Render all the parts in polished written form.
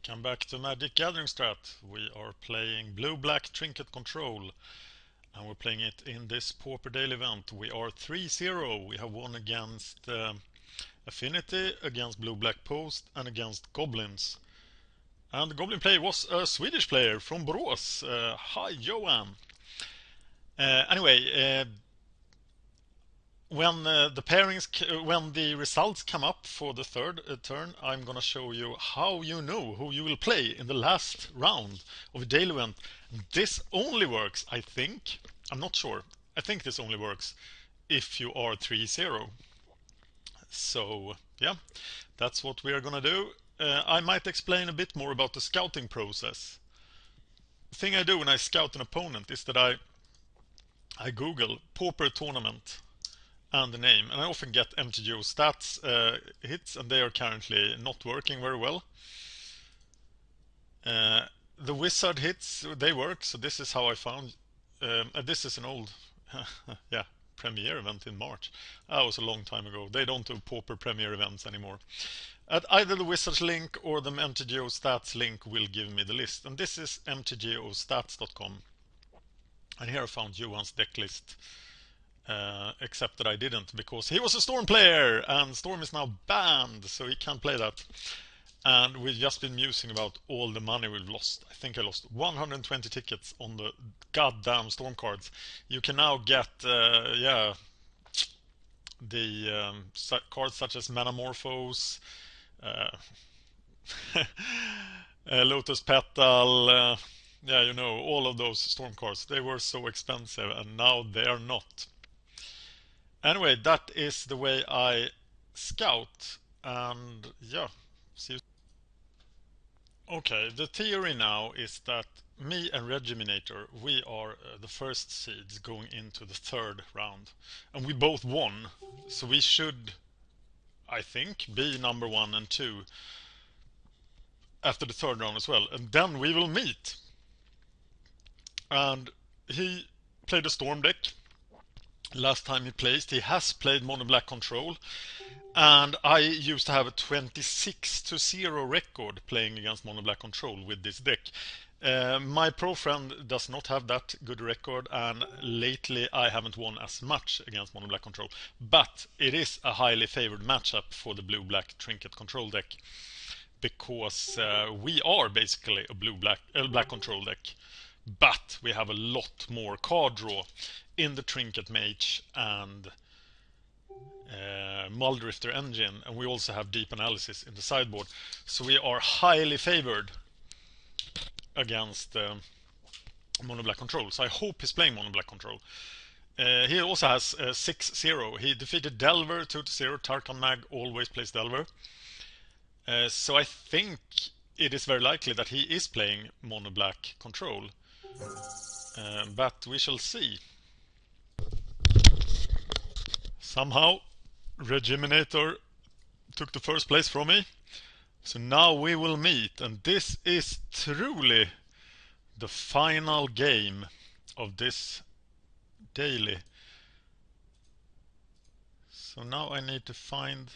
Welcome back to Magic Gathering Strat. We are playing Blue-Black Trinket Control, and we're playing it in this Pauper Daily event. We are 3-0. We have won against Affinity, against Blue-Black Post, and against Goblins. And the Goblin player was a Swedish player from Borås. Hi, Johan. Anyway, when when the results come up for the third turn, I'm gonna show you how you know who you will play in the last round of a daily event. This only works, I think. I'm not sure. I think this only works if you are 3-0. So yeah, that's what we are gonna do. I might explain a bit more about the scouting process. The thing I do when I scout an opponent is that I Google Pauper tournament and the name, and I often get MTGO stats hits, and they are currently not working very well. The wizard hits, they work, so this is how I found. This is an old yeah, premiere event in March. That was a long time ago. They don't do Pauper premiere events anymore. At either the wizard's link or the MTGO stats link will give me the list, and this is mtgostats.com, and here I found Johan's deck list. Except that I didn't, because he was a Storm player, and Storm is now banned, so he can't play that. And we've just been musing about all the money we've lost. I think I lost 120 tickets on the goddamn Storm cards. You can now get, the cards such as Metamorphose, Lotus Petal, yeah, you know, all of those Storm cards. They were so expensive, and now they are not. Anyway, that is the way I scout, and yeah, see you. Okay, the theory now is that me and Regiminator, we are the first seeds going into the third round, and we both won, so we should, I think, be number 1 and 2 after the third round as well, and then we will meet. And he played a Storm deck. Last time he placed, he has played Mono Black Control, and I used to have a 26-0 record playing against Mono Black Control with this deck. My pro friend does not have that good record, and lately I haven't won as much against Mono Black Control, but it is a highly favored matchup for the Blue-Black Trinket Control deck, because we are basically a Black Control deck, but we have a lot more card draw in the Trinket Mage and Muldrifter engine, and we also have deep analysis in the sideboard, so we are highly favored against Mono Black Control. So I hope he's playing Mono Black Control. He also has 6-0. He defeated Delver 2-0. Tarkan Mag always plays Delver. So I think it is very likely that he is playing Mono Black Control. But we shall see. Somehow Regiminator took the first place from me, so now we will meet, and this is truly the final game of this daily. So now I need to find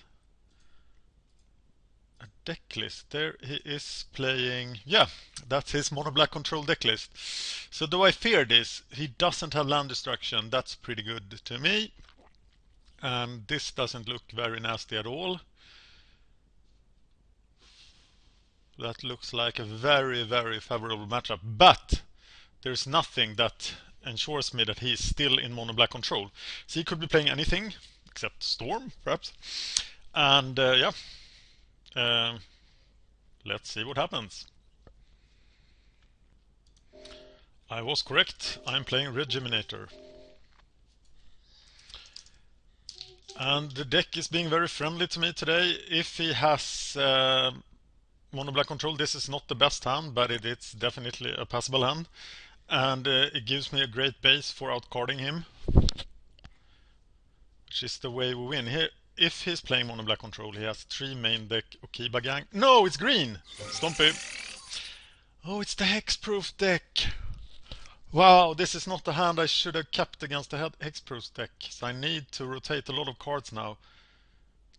a deck list. There he is playing, yeah, that's his Mono Black Control deck list. So do I fear this? He doesn't have land destruction. That's pretty good to me. And this doesn't look very nasty at all. That looks like a very, very favorable matchup. But there's nothing that ensures me that he's still in Mono Black Control. So he could be playing anything except Storm, perhaps. And let's see what happens. I was correct. I'm playing Regiminator. And the deck is being very friendly to me today. If he has Mono Black Control, this is not the best hand, but it's definitely a passable hand. And it gives me a great base for outcarding him, which is the way we win. Here, if he's playing Mono Black Control, he has 3 main deck Okiba Gang. No, it's green! Stompy. Oh, it's the Hexproof deck. Wow, this is not the hand I should have kept against the Hexproof deck. So I need to rotate a lot of cards now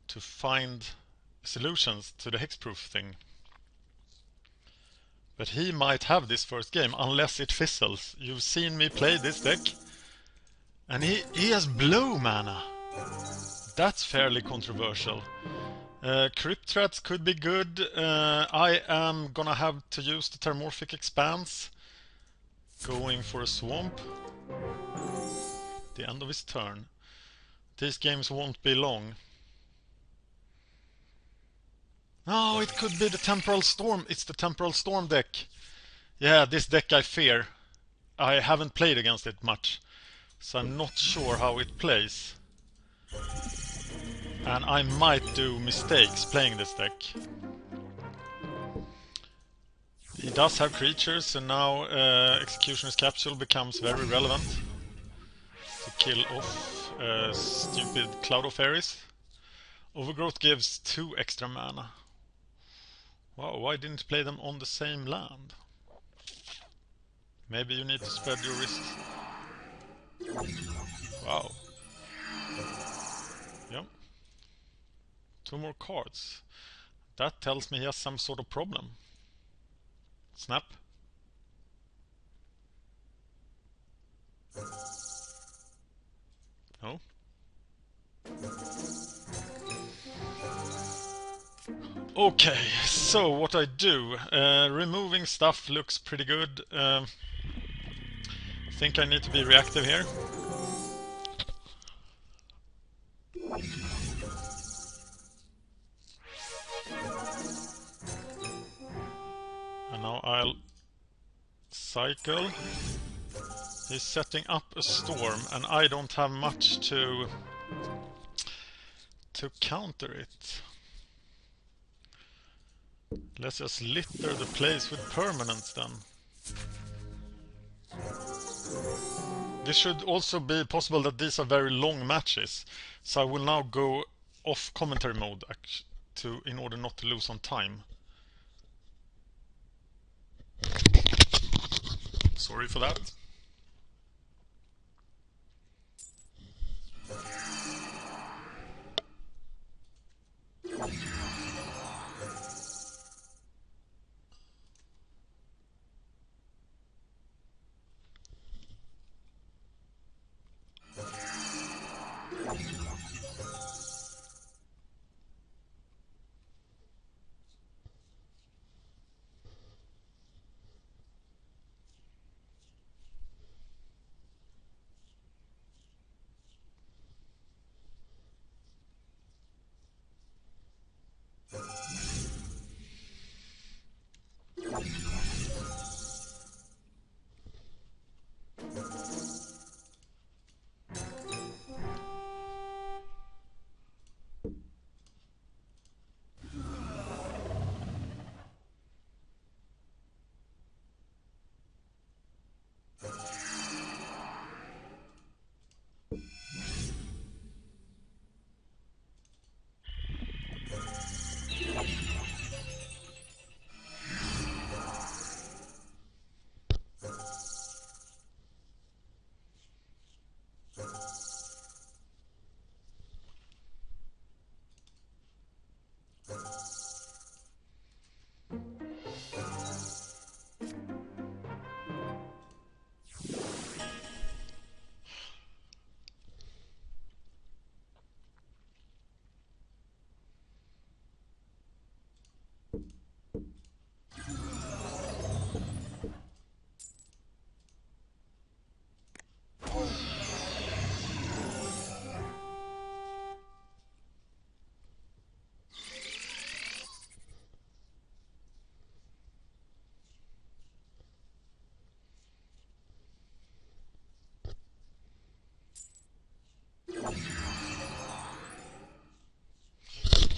to find solutions to the Hexproof thing. But he might have this first game, unless it fizzles. You've seen me play this deck. And he has blue mana. That's fairly controversial. Crypt Threats could be good. I am gonna have to use the Terramorphic Expanse. Going for a Swamp. The end of his turn. These games won't be long. Oh, it could be the Temporal Storm. It's the Temporal Storm deck. Yeah, this deck I fear. I haven't played against it much, so I'm not sure how it plays. And I might do mistakes playing this deck. He does have creatures, so now Executioner's Capsule becomes very relevant to kill off stupid Cloud of Fairies. Overgrowth gives 2 extra mana. Wow, why didn't you play them on the same land? Maybe you need to spread your risks. Wow. Yep. 2 more cards. That tells me he has some sort of problem. Snap. No. Okay, so what I do, removing stuff looks pretty good. Think I need to be reactive here. And now I'll cycle. He's setting up a storm, and I don't have much to counter it. Let's just litter the place with permanents then. This should also be possible that these are very long matches, so I will now go off commentary mode in order not to lose on time. Sorry for that.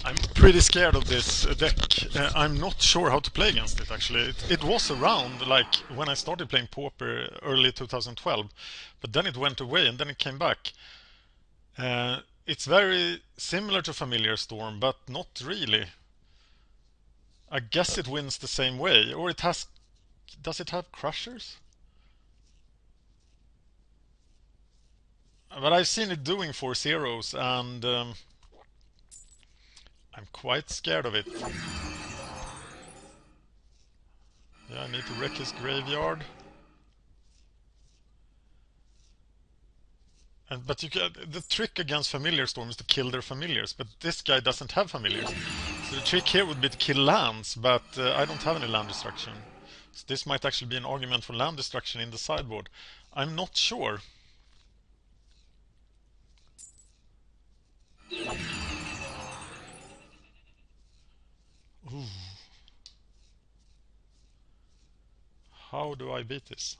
I'm pretty scared of this deck. I'm not sure how to play against it, actually. It was around, like, when I started playing Pauper early 2012, but then it went away and then it came back. It's very similar to Familiar Storm, but not really. I guess it wins the same way, or it has... Does it have Crushers? But I've seen it doing 4-0s, and I'm quite scared of it. Yeah, I need to wreck his graveyard. But the trick against Familiar Storm is to kill their familiars, but this guy doesn't have familiars. So the trick here would be to kill lands, but I don't have any land destruction. So this might actually be an argument for land destruction in the sideboard. I'm not sure. Ooh. How do I beat this?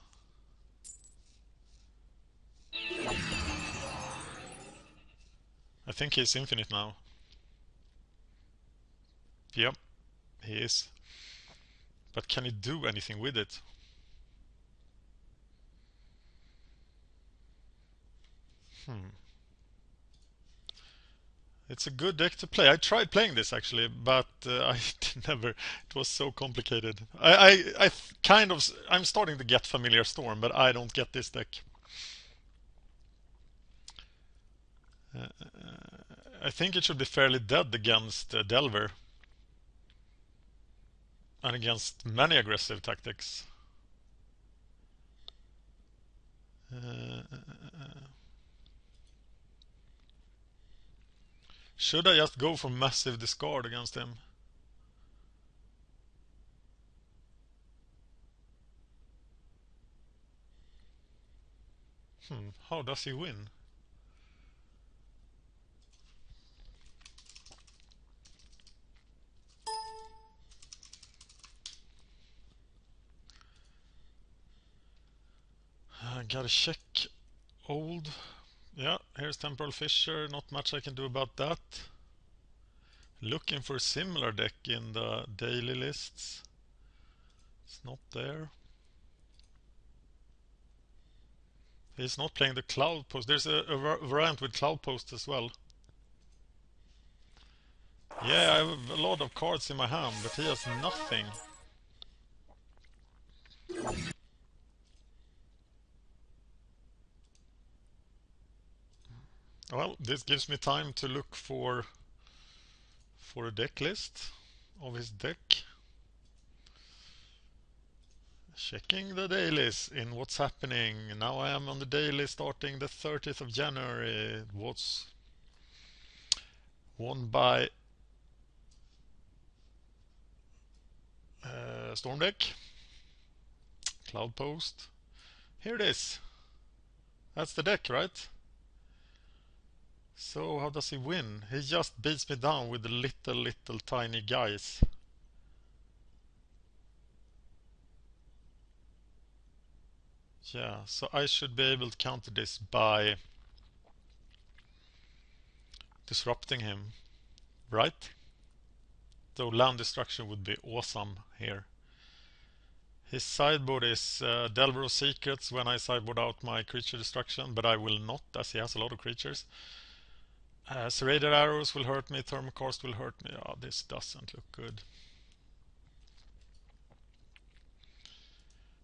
I think he's infinite now. Yep, he is. But can he do anything with it? It's a good deck to play. I tried playing this actually, but I never. It was so complicated. I'm starting to get Familiar Storm, but I don't get this deck. I think it should be fairly dead against Delver and against many aggressive tactics. Should I just go for massive discard against him? How does he win? Gotta check old. Yeah, here's Temporal Fissure. Not much I can do about that. Looking for a similar deck in the daily lists. It's not there. He's not playing the Cloud Post. There's a variant with Cloud Post as well. Yeah, I have a lot of cards in my hand, but he has nothing. Well, this gives me time to look for a deck list of his deck. Checking the dailies in what's happening. Now I am on the daily starting the 30th of January. What's won by Storm deck. Cloud Post. Here it is. That's the deck, right? So how does he win? He just beats me down with the little tiny guys. Yeah, so I should be able to counter this by disrupting him, right? So land destruction would be awesome here. His sideboard is Delver of Secrets when I sideboard out my creature destruction, but I will not, as he has a lot of creatures. Serrated Arrows will hurt me, Thermocast will hurt me. Oh, this doesn't look good.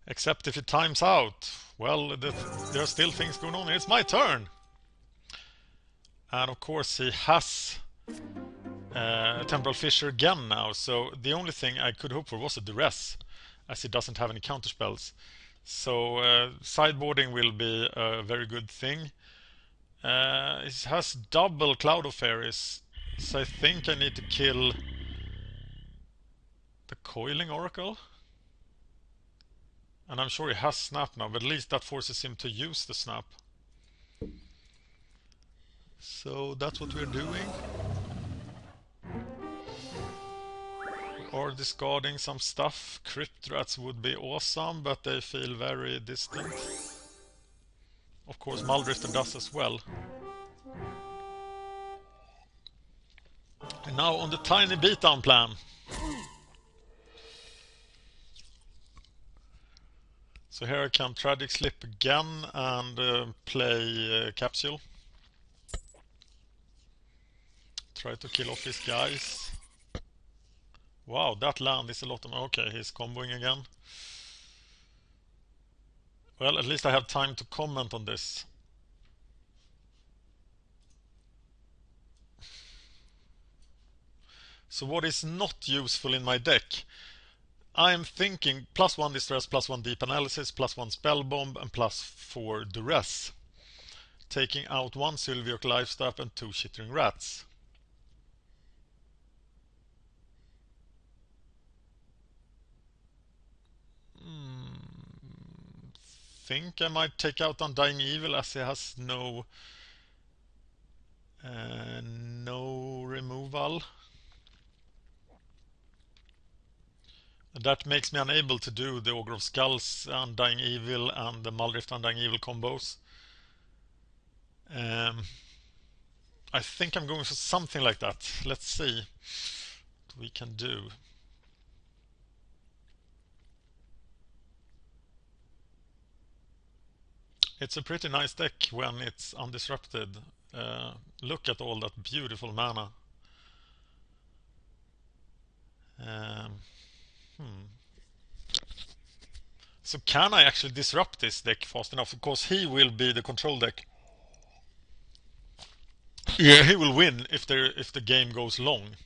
Except if it times out. Well, there are still things going on here. It's my turn! And of course he has Temporal Fissure again now, so the only thing I could hope for was a Duress, as he doesn't have any counterspells. So sideboarding will be a very good thing. It has double Cloud of Fairies, so I think I need to kill the Coiling Oracle. And I'm sure he has Snap now, but at least that forces him to use the Snap. So that's what we're doing. Or discarding some stuff. Crypt Rats would be awesome, but they feel very distant. Of course, Muldrifter does as well. And now on the tiny beatdown plan. So here I can Tragic Slip again and play Capsule. Try to kill off these guys. Wow, that land is a lot of... Okay, he's comboing again. Well, at least I have time to comment on this. So what is not useful in my deck? I'm thinking +1 distress, +1 deep analysis, +1 spell bomb, and +4 duress. Taking out 1 Sylviok life staff and 2 chittering rats. Think I might take out Undying Evil as he has no removal. That makes me unable to do the Ogre of Skulls, Undying Evil, and the Muldrift Undying Evil combos. I think I'm going for something like that. Let's see what we can do. It's a pretty nice deck when it's undisrupted. Look at all that beautiful mana. So can I actually disrupt this deck fast enough? Because he will be the control deck. Yeah, he will win if the game goes long.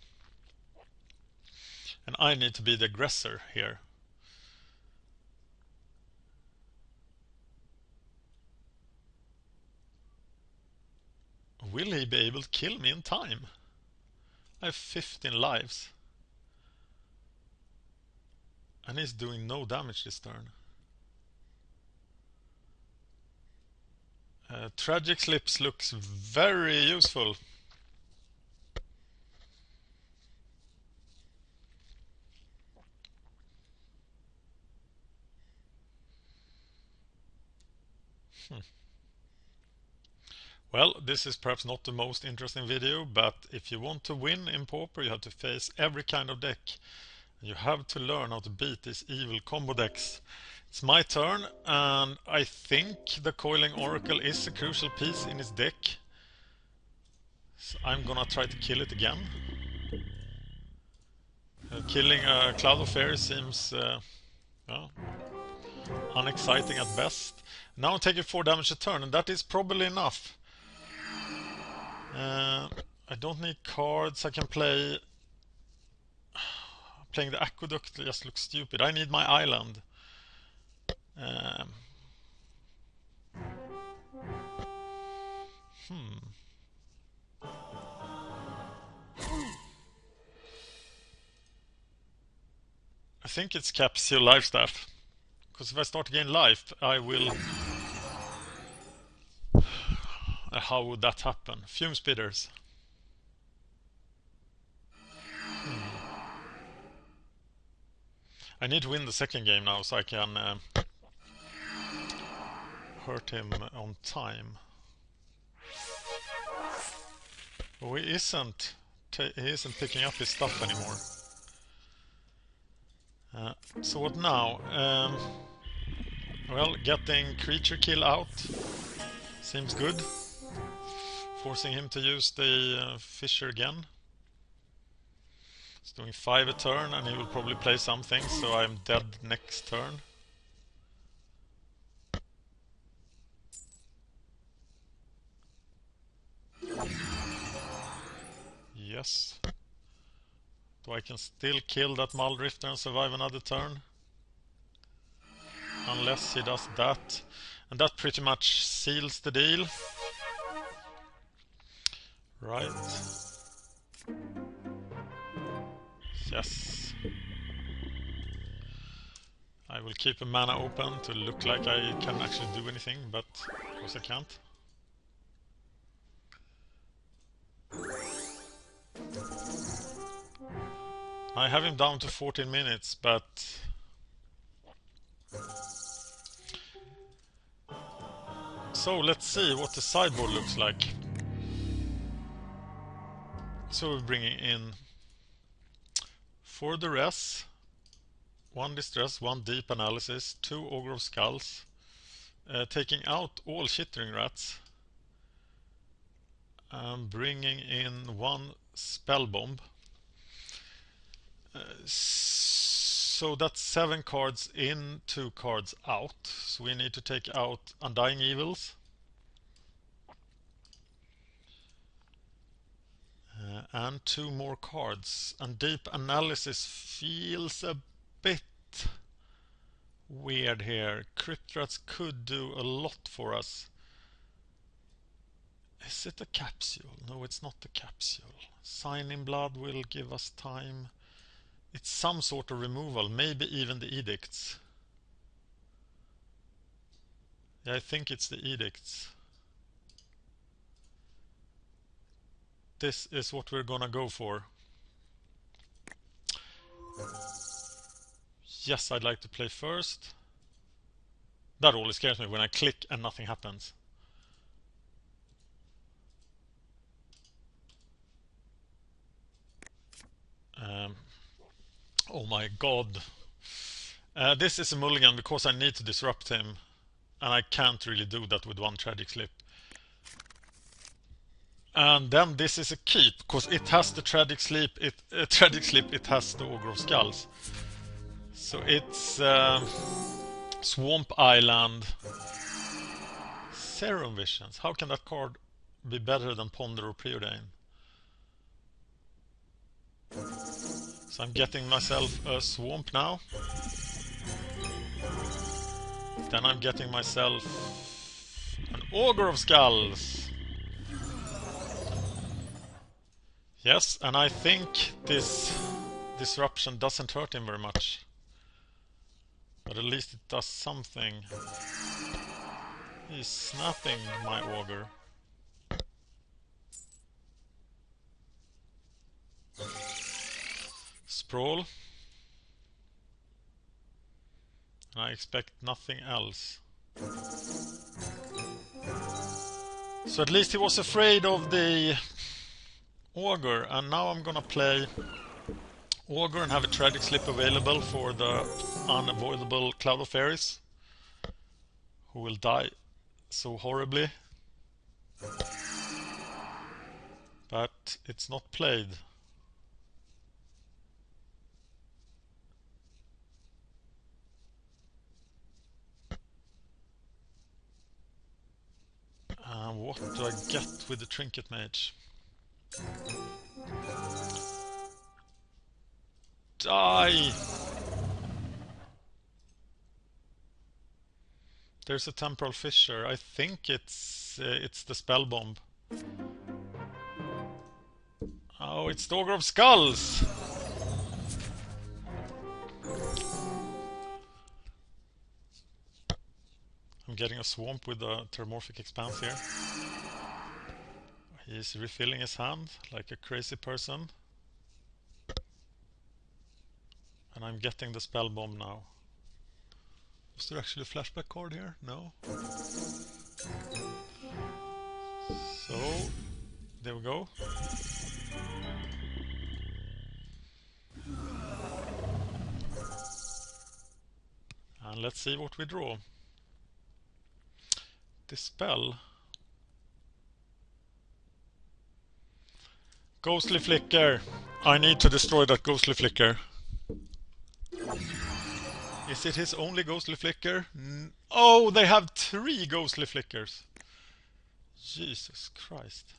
And I need to be the aggressor here. Will he be able to kill me in time? I have 15 lives. And he's doing no damage this turn. Tragic Slips looks very useful. Well, this is perhaps not the most interesting video, but if you want to win in Pauper, you have to face every kind of deck. You have to learn how to beat these evil combo decks. It's my turn, and I think the Coiling Oracle is a crucial piece in his deck. So I'm gonna try to kill it again. Killing a Cloud of Fairy seems unexciting at best. Now I'm taking 4 damage a turn, and that is probably enough. I don't need cards. I can play... Playing the Aqueduct just looks stupid. I need my island. I think it's Capsule Life Staff. Because if I start to gain life, I will... How would that happen? Fume Spitters. I need to win the second game now so I can hurt him on time. Oh, he isn't picking up his stuff anymore. So what now? Well, getting creature kill out seems good. Forcing him to use the Fisher again. He's doing 5 a turn and he will probably play something, so I'm dead next turn. Yes. So I can still kill that Muldrifter and survive another turn. Unless he does that. And that pretty much seals the deal. Right. Yes. I will keep a mana open to look like I can actually do anything, but of course I can't. I have him down to 14 minutes, but... So let's see what the sideboard looks like. So we're bringing in 4 duress, 1 distress, 1 deep analysis, 2 Ogre of Skulls, taking out all chittering rats, bringing in 1 spell bomb. So that's 7 cards in, 2 cards out. So we need to take out Undying Evils. And 2 more cards. And Deep Analysis feels a bit weird here. Crypt Rats could do a lot for us. Is it a capsule? No, it's not a capsule. Sign in Blood will give us time. It's some sort of removal, maybe even the edicts. Yeah, I think it's the edicts. This is what we're gonna go for. Yes, I'd like to play first. That always scares me when I click and nothing happens. Oh my god. This is a mulligan because I need to disrupt him. And I can't really do that with one tragic slip. And then this is a keep because it has the tragic slip. It has the Ogre of Skulls. So it's Swamp Island. Serum Visions. How can that card be better than Ponder or Preordain? So I'm getting myself a Swamp now. Then I'm getting myself an Ogre of Skulls. Yes, and I think this disruption doesn't hurt him very much. But at least it does something. He's snapping my Ogre. Sprawl. And I expect nothing else. So at least he was afraid of the Ogre, and now I'm gonna play Ogre and have a tragic slip available for the unavoidable Cloud of Fairies, who will die so horribly. But it's not played. What do I get with the Trinket Mage? Die! There's a Temporal Fissure. I think it's the Spell Bomb. Oh, it's the Ogre of Skulls! I'm getting a Swamp with a Terramorphic Expanse here. He's refilling his hand like a crazy person. And I'm getting the Spell Bomb now. Was there actually a flashback card here? No. So, there we go. And let's see what we draw. Dispel. Ghostly Flicker. I need to destroy that Ghostly Flicker. Is it his only Ghostly Flicker? Oh, they have 3 Ghostly Flickers. Jesus Christ.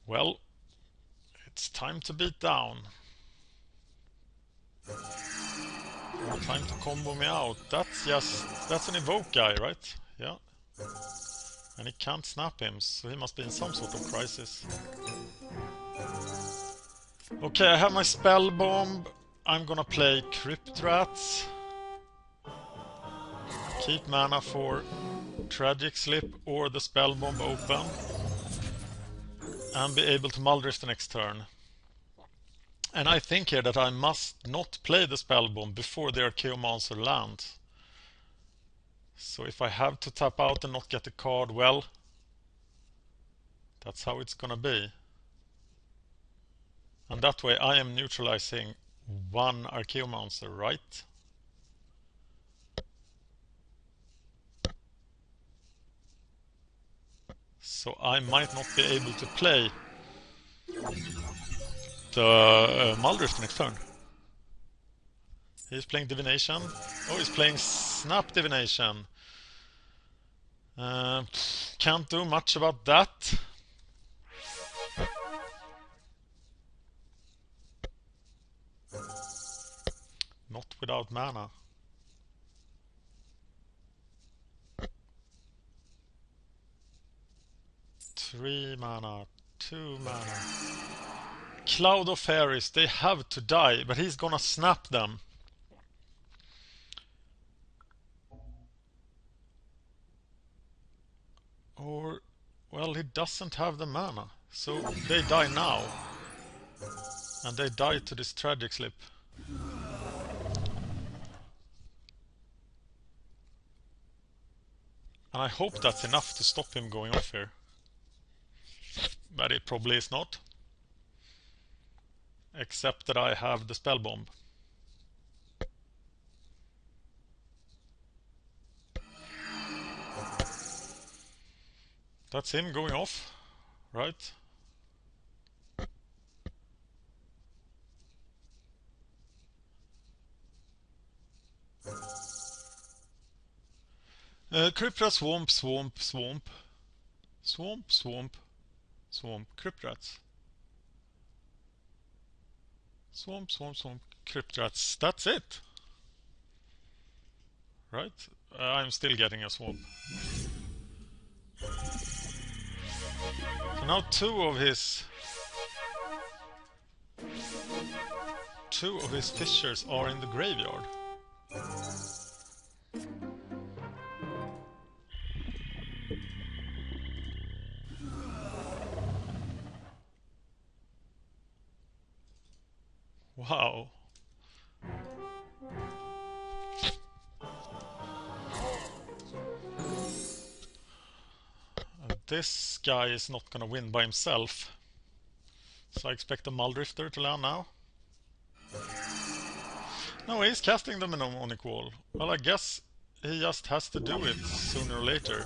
Well, it's time to beat down. Time to combo me out. That's an evoke guy, right? Yeah. And he can't snap him, so he must be in some sort of crisis. Okay, I have my Spell Bomb. I'm gonna play Crypt Rats. Keep mana for Tragic Slip or the Spell Bomb open. And be able to Muldrift the next turn. And I think here that I must not play the Spell Bomb before the Archaeomancer lands. So if I have to tap out and not get a card, well, that's how it's gonna be. And that way I am neutralizing one Archaeomancer, right? So I might not be able to play the Muldrift next turn. He's playing Divination. Oh, he's playing Snap Divination. Can't do much about that. without mana. Three mana, 2 mana. Cloud of Fairies, they have to die, but he's gonna snap them. Or, well, he doesn't have the mana, so they die now. And they die to this tragic slip. And I hope that's enough to stop him going off here. But it probably is not. Except that I have the spell bomb. That's him going off, right? Cryptra, swamp, swamp, swamp. Swamp, swamp, swamp. Crypt rats. Swamp, swamp, swamp. Crypt rats. That's it. Right? I'm still getting a swamp. So now two of his fishers are in the graveyard. Wow. This guy is not gonna win by himself. So I expect the Muldrifter to land now. No, he's casting the Mnemonic Wall. Well, I guess he just has to do it sooner or later.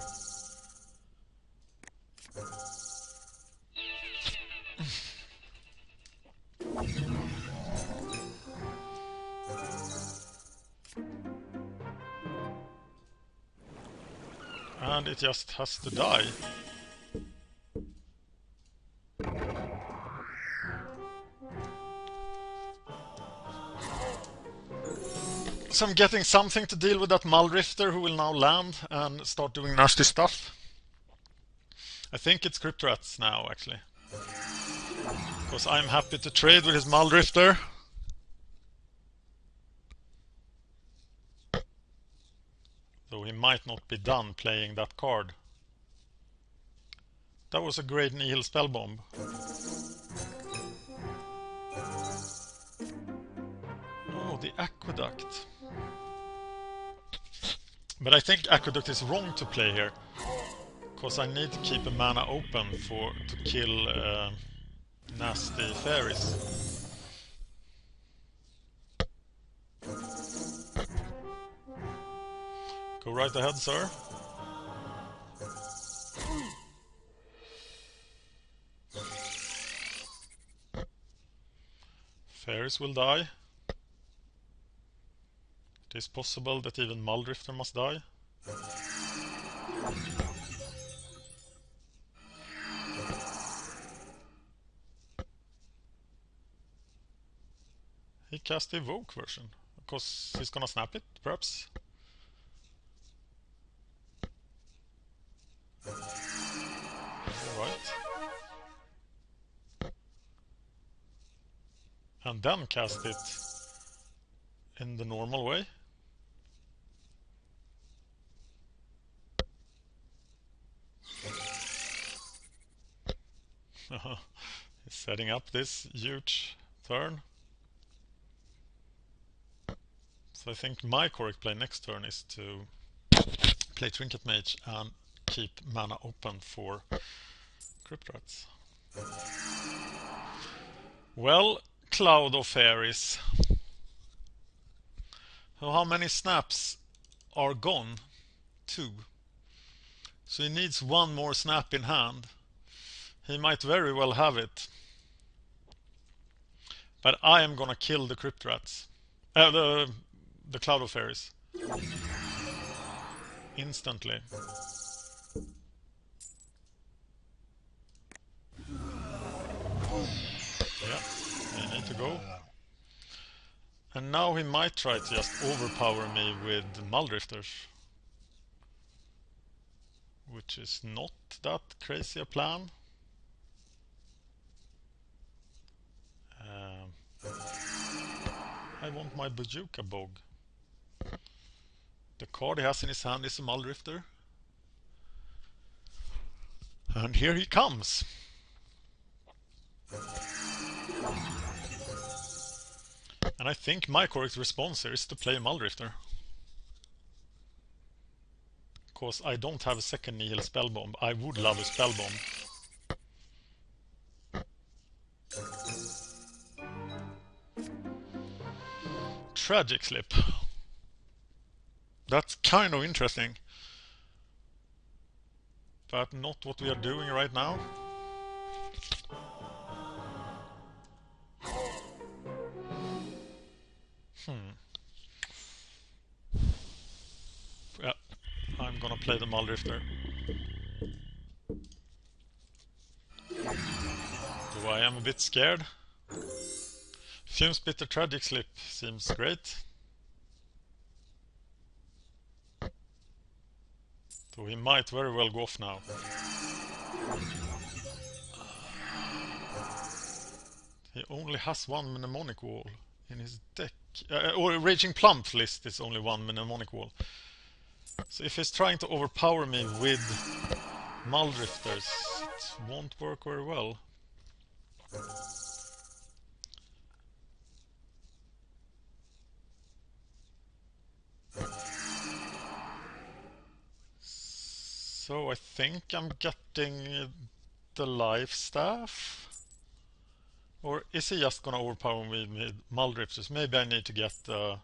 And it just has to die. So I'm getting something to deal with that Muldrifter who will now land and start doing nasty stuff. I think it's Crypt Rats now, actually. Because I'm happy to trade with his Muldrifter. Though he might not be done playing that card. That was a great Nihil spell bomb. Oh, the Aqueduct. But I think Aqueduct is wrong to play here. Because I need to keep a mana open to kill nasty fairies. Go right ahead, sir. Fairies will die. It is possible that even Muldrifter must die. He cast the Evoke version, because he's gonna snap it, perhaps. Alright. And then cast it in the normal way. He's setting up this huge turn. So I think my correct play next turn is to play Trinket Mage and keep mana open for Crypt Rats. Well, Cloud of Fairies. So how many snaps are gone? 2. So he needs one more snap in hand. He might very well have it. But I am gonna kill the Crypt Rats. The Cloud of Fairies. Instantly. Yeah, I need to go. And now he might try to just overpower me with Muldrifters, which is not that crazy a plan. I want my Bazooka Bog. The card he has in his hand is a Muldrifter. And here he comes. And I think my correct response here is to play a Muldrifter. Because I don't have a second Nihil Spellbomb. I would love a Spellbomb. Tragic Slip. That's kind of interesting. But not what we are doing right now. Yeah, I'm gonna play the Muldrifter. Though I am a bit scared. Fume Spitter Tragic Slip seems great. So he might very well go off now. He only has one Mnemonic Wall in his deck. Or Raging Plump list is only one Mnemonic Wall. So if he's trying to overpower me with Muldrifters, it won't work very well. So I think I'm getting the Life Staff. Or is he just gonna overpower me with Muldrifters? Maybe I need to get the...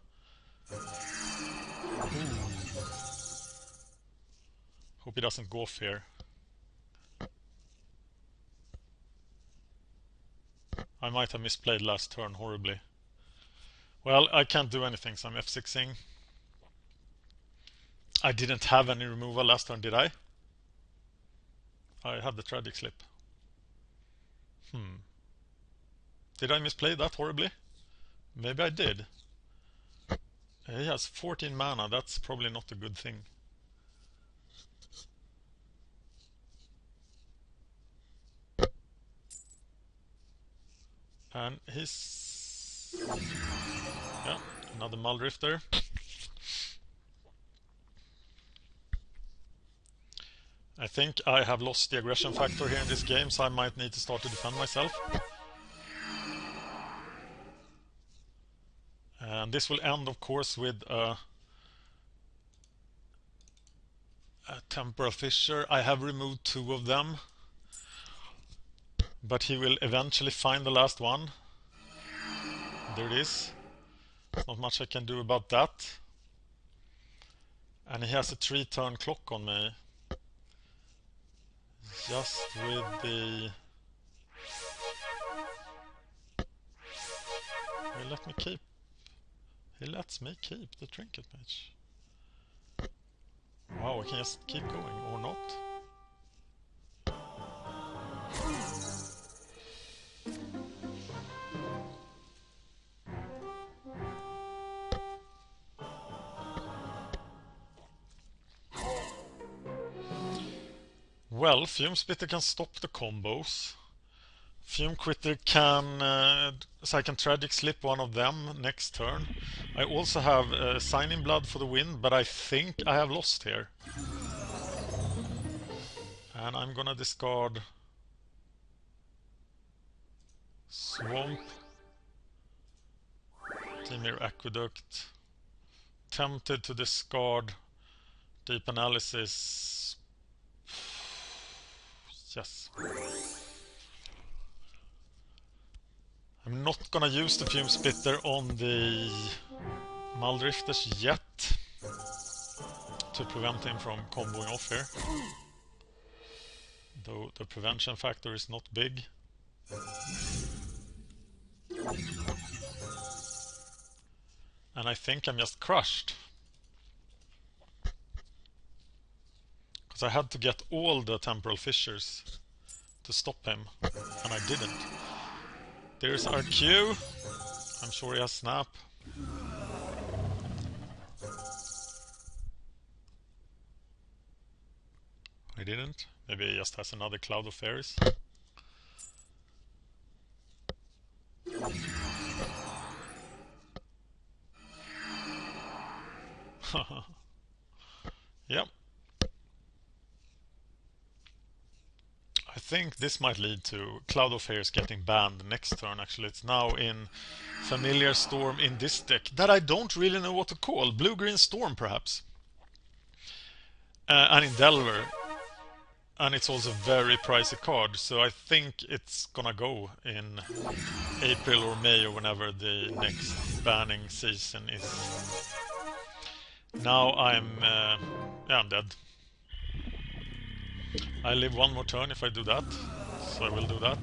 Hope he doesn't go off here. I might have misplayed last turn horribly. Well, I can't do anything, so I'm F6ing. I didn't have any removal last turn, did I? I had the Tragic Slip. Did I misplay that horribly? Maybe I did. He has 14 mana, that's probably not a good thing. And he's... yeah, another Muldrifter. I think I have lost the aggression factor here in this game, so I might need to start to defend myself. And this will end, of course, with a Temporal Fissure. I have removed 2 of them, but he will eventually find the last one. There it is. There's not much I can do about that. And he has a 3-turn clock on me. Just with the... He lets me keep the Trinket match. Wow, I can just keep going, or not. Well, Fume Spitter can stop the combos. Fume Quitter can... so I can Tragic Slip one of them next turn. I also have Signing Blood for the win, but I think I have lost here. And I'm gonna discard Swamp, Dimir Aqueduct. Tempted to discard Deep Analysis. Yes. I'm not gonna use the Fume Spitter on the Muldrifters yet to prevent him from comboing off here. Though the prevention factor is not big. And I think I'm just crushed. Because I had to get all the Temporal Fissures to stop him, and I didn't. There's our Q. I'm sure he has Snap. He didn't. Maybe he just has another Cloud of Fairies. Yep. I think this might lead to Cloud of Fairies getting banned next turn. Actually, it's now in Familiar Storm in this deck that I don't really know what to call. Blue-green Storm, perhaps. And in Delver. And it's also a very pricey card, so I think it's gonna go in April or May or whenever the next banning season is. Now I'm dead. I live one more turn if I do that, so I will do that.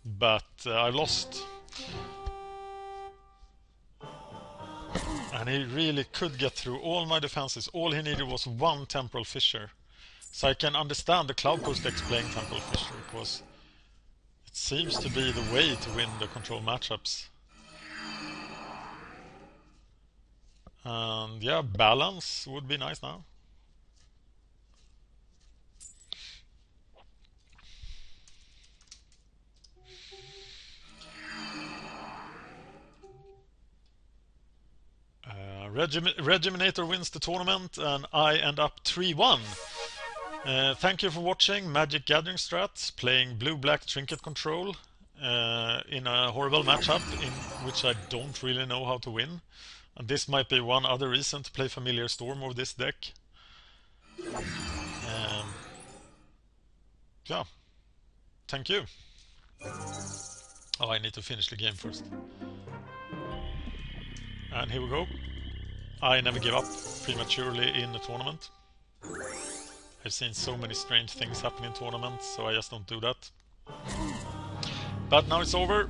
But I lost. And he really could get through all my defenses. All he needed was one Temporal Fissure. So I can understand the Cloud Coast decks playing Temporal Fissure, because it seems to be the way to win the control matchups. And yeah, balance would be nice now. Regiminator wins the tournament and I end up 3-1. Thank you for watching Magic Gathering Strat, playing blue-black Trinket control in a horrible matchup in which I don't really know how to win. And this might be one other reason to play Familiar Storm over this deck. Yeah, thank you. Oh, I need to finish the game first. And here we go. I never give up prematurely in the tournament. I've seen so many strange things happen in tournaments, so I just don't do that. But now it's over.